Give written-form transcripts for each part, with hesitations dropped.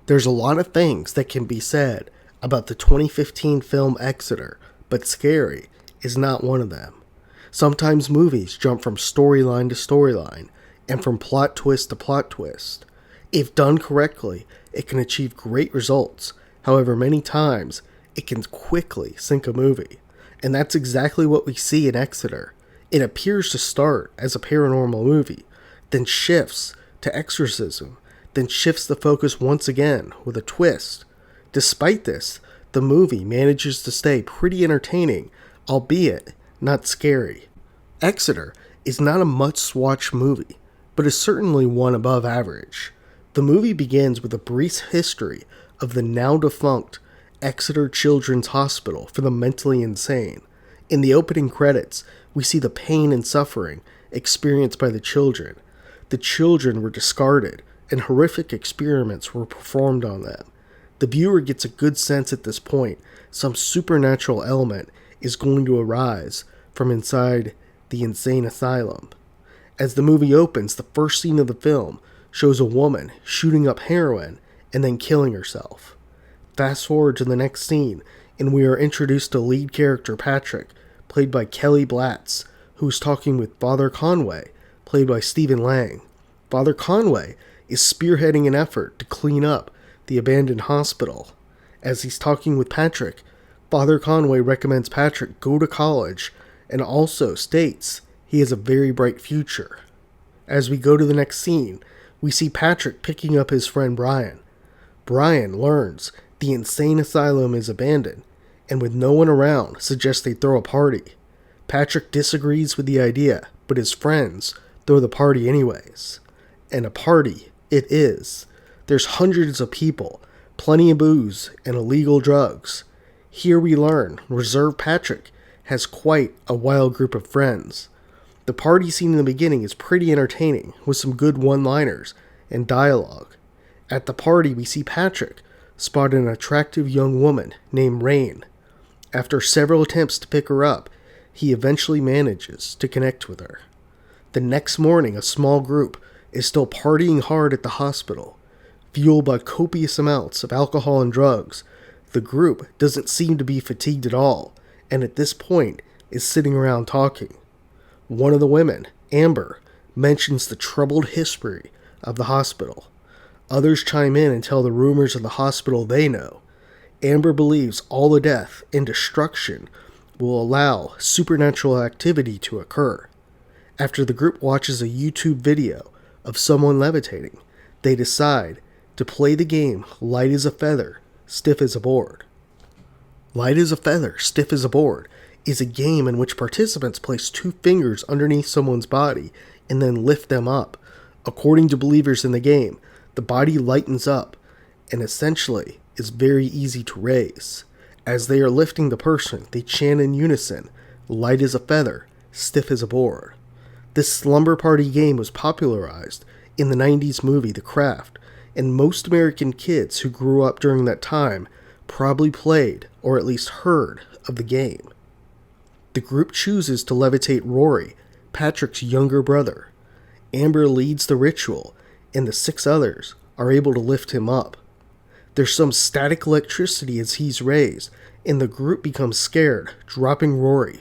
There's a lot of things that can be said about the 2015 film Exeter, but scary is not one of them. Sometimes movies jump from storyline to storyline, and from plot twist to plot twist. If done correctly, it can achieve great results. However, many times, it can quickly sink a movie. And that's exactly what we see in Exeter. It appears to start as a paranormal movie, then shifts to exorcism, then shifts the focus once again with a twist. Despite this, the movie manages to stay pretty entertaining, albeit not scary. Exeter is not a must-watch movie, but is certainly one above average. The movie begins with a brief history of the now-defunct Exeter Children's Hospital for the Mentally Insane. In the opening credits, we see the pain and suffering experienced by the children. The children were discarded, and horrific experiments were performed on them. The viewer gets a good sense at this point some supernatural element is going to arise from inside the insane asylum. As the movie opens, the first scene of the film shows a woman shooting up heroin and then killing herself. Fast forward to the next scene, and we are introduced to lead character Patrick, played by Kelly Blatz, who's talking with Father Conway, played by Stephen Lang. Father Conway is spearheading an effort to clean up the abandoned hospital. As he's talking with Patrick, Father Conway recommends Patrick go to college and also states he has a very bright future. As we go to the next scene, we see Patrick picking up his friend Brian. Brian learns the insane asylum is abandoned, and with no one around, suggests they throw a party. Patrick disagrees with the idea, but his friends throw the party anyways. And a party it is. There's hundreds of people, plenty of booze, and illegal drugs. Here we learn Reserve Patrick has quite a wild group of friends. The party scene in the beginning is pretty entertaining, with some good one-liners and dialogue. At the party, we see Patrick spot an attractive young woman named Rain. After several attempts to pick her up, he eventually manages to connect with her. The next morning, a small group is still partying hard at the hospital. Fueled by copious amounts of alcohol and drugs, the group doesn't seem to be fatigued at all, and at this point is sitting around talking. One of the women, Amber, mentions the troubled history of the hospital. Others chime in and tell the rumors of the hospital they know. Amber believes all the death and destruction will allow supernatural activity to occur. After the group watches a YouTube video of someone levitating, they decide to play the game Light as a Feather, Stiff as a Board. Light as a Feather, Stiff as a Board is a game in which participants place 2 fingers underneath someone's body and then lift them up. According to believers in the game, the body lightens up and essentially is very easy to raise. As they are lifting the person, they chant in unison, light as a feather, stiff as a board. This slumber party game was popularized in the 90s movie The Craft, and most American kids who grew up during that time probably played or at least heard of the game. The group chooses to levitate Rory, Patrick's younger brother. Amber leads the ritual, and the 6 others are able to lift him up. There's some static electricity as he's raised, and the group becomes scared, dropping Rory.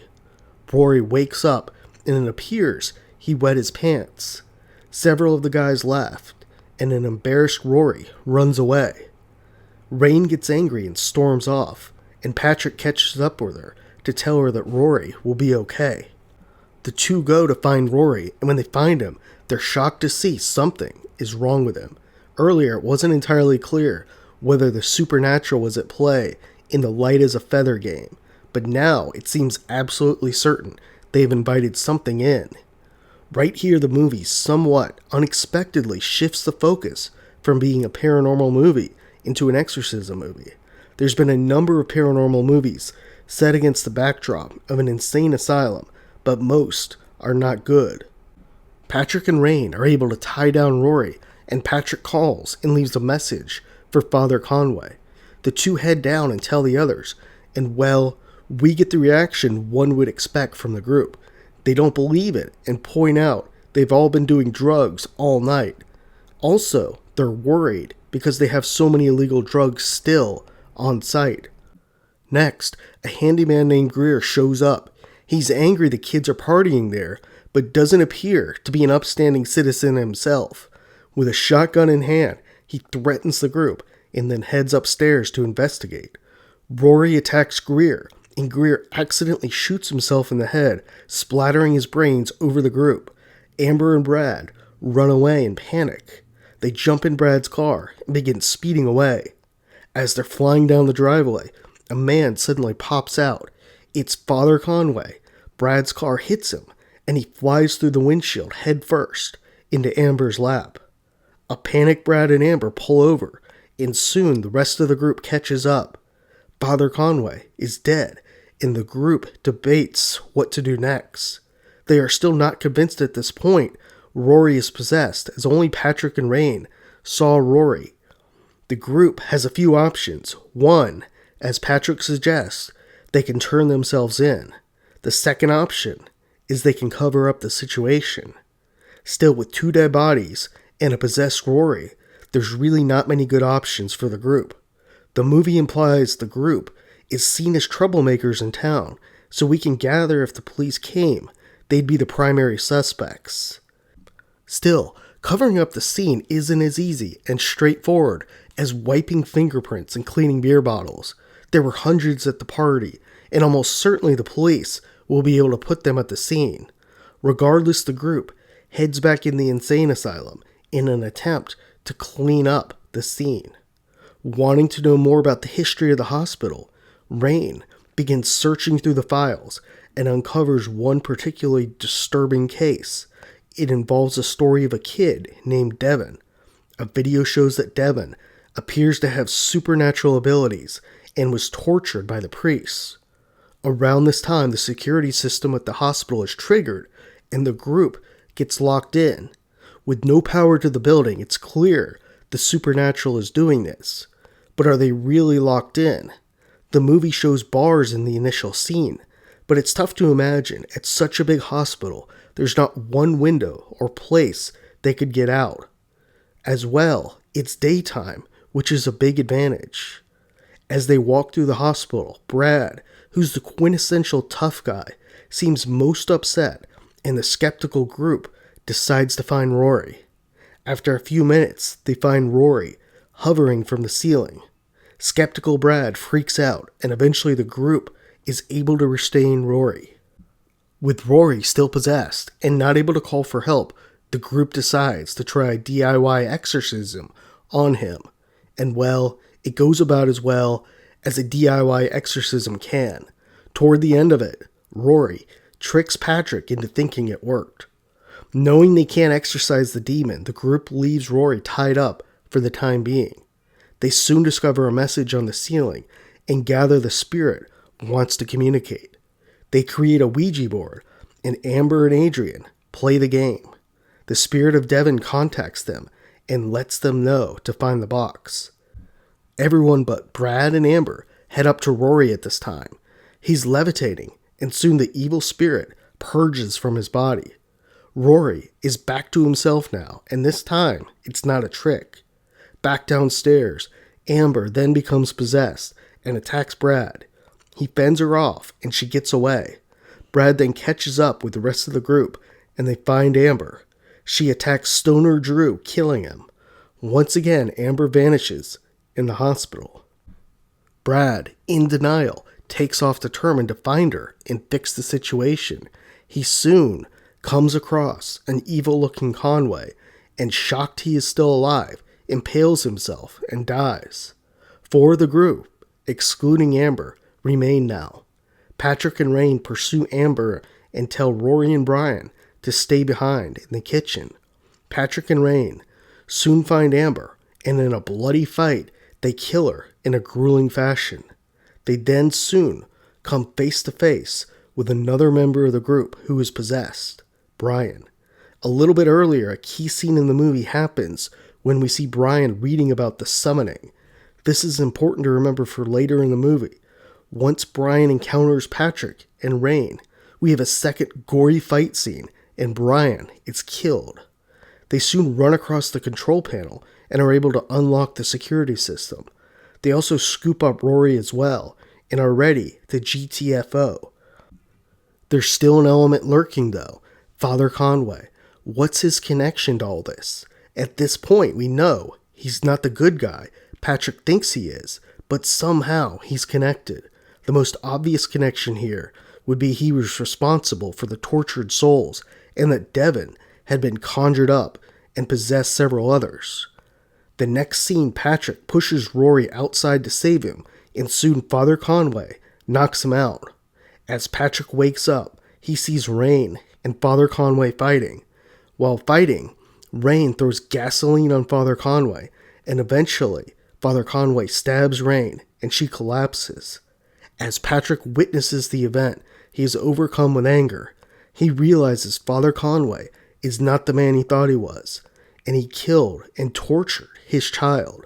Rory wakes up, and it appears he wet his pants. Several of the guys laughed, and an embarrassed Rory runs away. Rain gets angry and storms off, and Patrick catches up with her to tell her that Rory will be okay. The 2 go to find Rory, and when they find him, they're shocked to see something is wrong with him. Earlier, it wasn't entirely clear whether the supernatural was at play in the Light as a Feather game, but now it seems absolutely certain they've invited something in. Right here, the movie somewhat unexpectedly shifts the focus from being a paranormal movie into an exorcism movie. There's been a number of paranormal movies set against the backdrop of an insane asylum, but most are not good. Patrick and Rain are able to tie down Rory, and Patrick calls and leaves a message for Father Conway. The 2 head down and tell the others, and well, we get the reaction one would expect from the group. They don't believe it and point out they've all been doing drugs all night. Also, they're worried because they have so many illegal drugs still on site. Next, a handyman named Greer shows up. He's angry the kids are partying there, but doesn't appear to be an upstanding citizen himself. With a shotgun in hand, he threatens the group and then heads upstairs to investigate. Rory attacks Greer, and Greer accidentally shoots himself in the head, splattering his brains over the group. Amber and Brad run away in panic. They jump in Brad's car and begin speeding away. As they're flying down the driveway, a man suddenly pops out. It's Father Conway. Brad's car hits him, and he flies through the windshield head first into Amber's lap. A panicked Brad and Amber pull over, and soon the rest of the group catches up. Father Conway is dead, and the group debates what to do next. They are still not convinced at this point Rory is possessed, as only Patrick and Rain saw Rory. The group has a few options. One, as Patrick suggests, they can turn themselves in. The second option is they can cover up the situation. Still, with 2 dead bodies and a possessed Rory, there's really not many good options for the group. The movie implies the group is seen as troublemakers in town, so we can gather if the police came, they'd be the primary suspects. Still, covering up the scene isn't as easy and straightforward as wiping fingerprints and cleaning beer bottles. There were hundreds at the party, and almost certainly the police will be able to put them at the scene. Regardless, the group heads back in the insane asylum in an attempt to clean up the scene. Wanting to know more about the history of the hospital, Rain begins searching through the files and uncovers one particularly disturbing case. It involves a story of a kid named Devin. A video shows that Devin appears to have supernatural abilities and was tortured by the priests. Around this time, the security system at the hospital is triggered, and the group gets locked in. With no power to the building, it's clear the supernatural is doing this. But are they really locked in? The movie shows bars in the initial scene, but it's tough to imagine at such a big hospital there's not one window or place they could get out. As well, it's daytime, which is a big advantage. As they walk through the hospital, Brad, who's the quintessential tough guy, seems most upset, and the skeptical group decides to find Rory. After a few minutes, they find Rory hovering from the ceiling. Skeptical Brad freaks out, and eventually the group is able to restrain Rory. With Rory still possessed and not able to call for help, the group decides to try a DIY exorcism on him. And well, it goes about as well as a DIY exorcism can. Toward the end of it, Rory tricks Patrick into thinking it worked. Knowing they can't exorcise the demon, the group leaves Rory tied up for the time being. They soon discover a message on the ceiling and gather the spirit wants to communicate. They create a Ouija board, and Amber and Adrian play the game. The spirit of Devin contacts them and lets them know to find the box. Everyone but Brad and Amber head up to Rory at this time. He's levitating, and soon the evil spirit purges from his body. Rory is back to himself now, and this time it's not a trick. Back downstairs, Amber then becomes possessed and attacks Brad. He fends her off, and she gets away. Brad then catches up with the rest of the group, and they find Amber. She attacks Stoner Drew, killing him. Once again, Amber vanishes in the hospital. Brad, in denial, takes off determined to find her and fix the situation. He soon comes across an evil-looking Conway, and shocked he is still alive, impales himself and dies. 4 of the group, excluding Amber, remain now. Patrick and Rain pursue Amber and tell Rory and Brian to stay behind in the kitchen. Patrick and Rain soon find Amber, and in a bloody fight, they kill her in a grueling fashion. They then soon come face to face with another member of the group who is possessed, Brian. A little bit earlier, a key scene in the movie happens when we see Brian reading about the summoning. This is important to remember for later in the movie. Once Brian encounters Patrick and Rain, we have a second gory fight scene, and Brian is killed. They soon run across the control panel and are able to unlock the security system. They also scoop up Rory as well and are ready to GTFO. There's still an element lurking though. Father Conway. What's his connection to all this? At this point, we know he's not the good guy Patrick thinks he is, but somehow he's connected. The most obvious connection here would be he was responsible for the tortured souls and that Devon had been conjured up and possessed several others. The next scene, Patrick pushes Rory outside to save him, and soon Father Conway knocks him out. As Patrick wakes up, he sees Rain and Father Conway fighting. While fighting, Rain throws gasoline on Father Conway, and eventually, Father Conway stabs Rain, and she collapses. As Patrick witnesses the event, he is overcome with anger. He realizes Father Conway is not the man he thought he was, and he killed and tortured his child.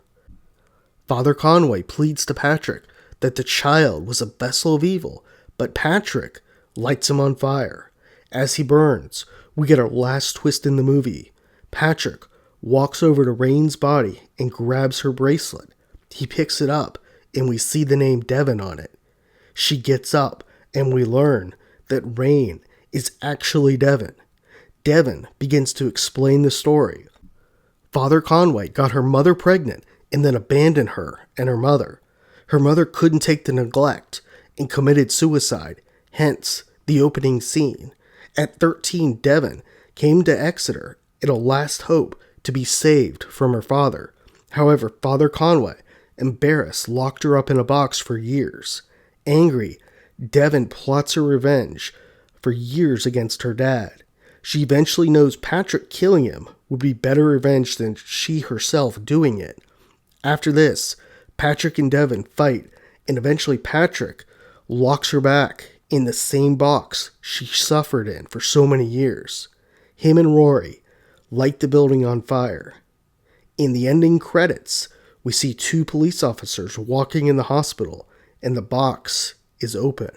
Father Conway pleads to Patrick that the child was a vessel of evil, but Patrick lights him on fire. As he burns, we get our last twist in the movie. Patrick walks over to Rain's body and grabs her bracelet. He picks it up, and we see the name Devon on it. She gets up, and we learn that Rain is actually Devon. Devon begins to explain the story. Father Conway got her mother pregnant and then abandoned her and her mother. Her mother couldn't take the neglect and committed suicide, hence the opening scene. At 13, Devon came to Exeter in a last hope to be saved from her father. However, Father Conway, embarrassed, locked her up in a box for years. Angry, Devon plots her revenge for years against her dad. She eventually knows Patrick killing him would be better revenge than she herself doing it. After this, Patrick and Devon fight, and eventually Patrick locks her back in the same box she suffered in for so many years. Him and Rory light the building on fire. In the ending credits, we see 2 police officers walking in the hospital, and the box is open.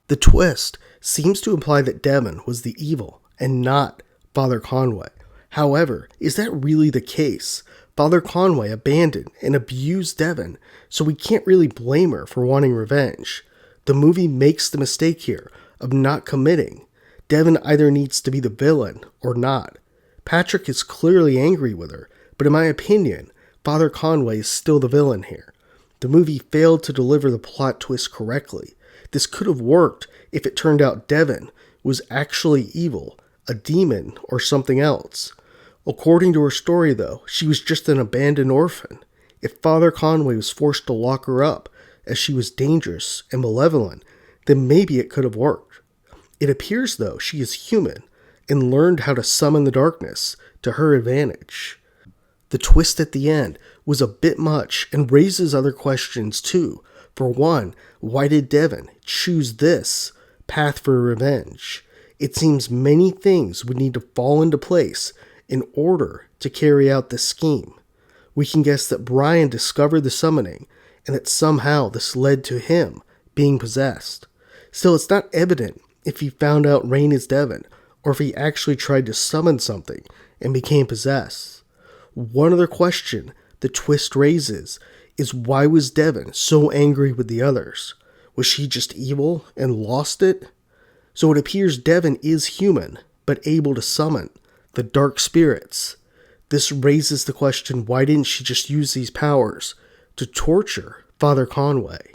The twist seems to imply that Devon was the evil and not Father Conway. However, is that really the case? Father Conway abandoned and abused Devon, so we can't really blame her for wanting revenge. The movie makes the mistake here of not committing. Devon either needs to be the villain or not. Patrick is clearly angry with her, but in my opinion, Father Conway is still the villain here. The movie failed to deliver the plot twist correctly. This could have worked if it turned out Devon was actually evil, a demon, or something else. According to her story, though, she was just an abandoned orphan. If Father Conway was forced to lock her up, as she was dangerous and malevolent, then maybe it could have worked. It appears, though, she is human and learned how to summon the darkness to her advantage. The twist at the end was a bit much and raises other questions too. For one, why did Devon choose this path for revenge? It seems many things would need to fall into place in order to carry out this scheme. We can guess that Brian discovered the summoning and that somehow this led to him being possessed. Still, it's not evident if he found out Rain is Devon or if he actually tried to summon something and became possessed. One other question the twist raises is why was Devon so angry with the others? Was she just evil and lost it? So it appears Devon is human, but able to summon the dark spirits. This raises the question, why didn't she just use these powers to torture Father Conway?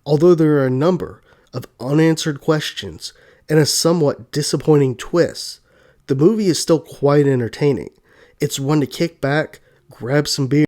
Although there are a number of unanswered questions and a somewhat disappointing twist, the movie is still quite entertaining. It's one to kick back, grab some beer,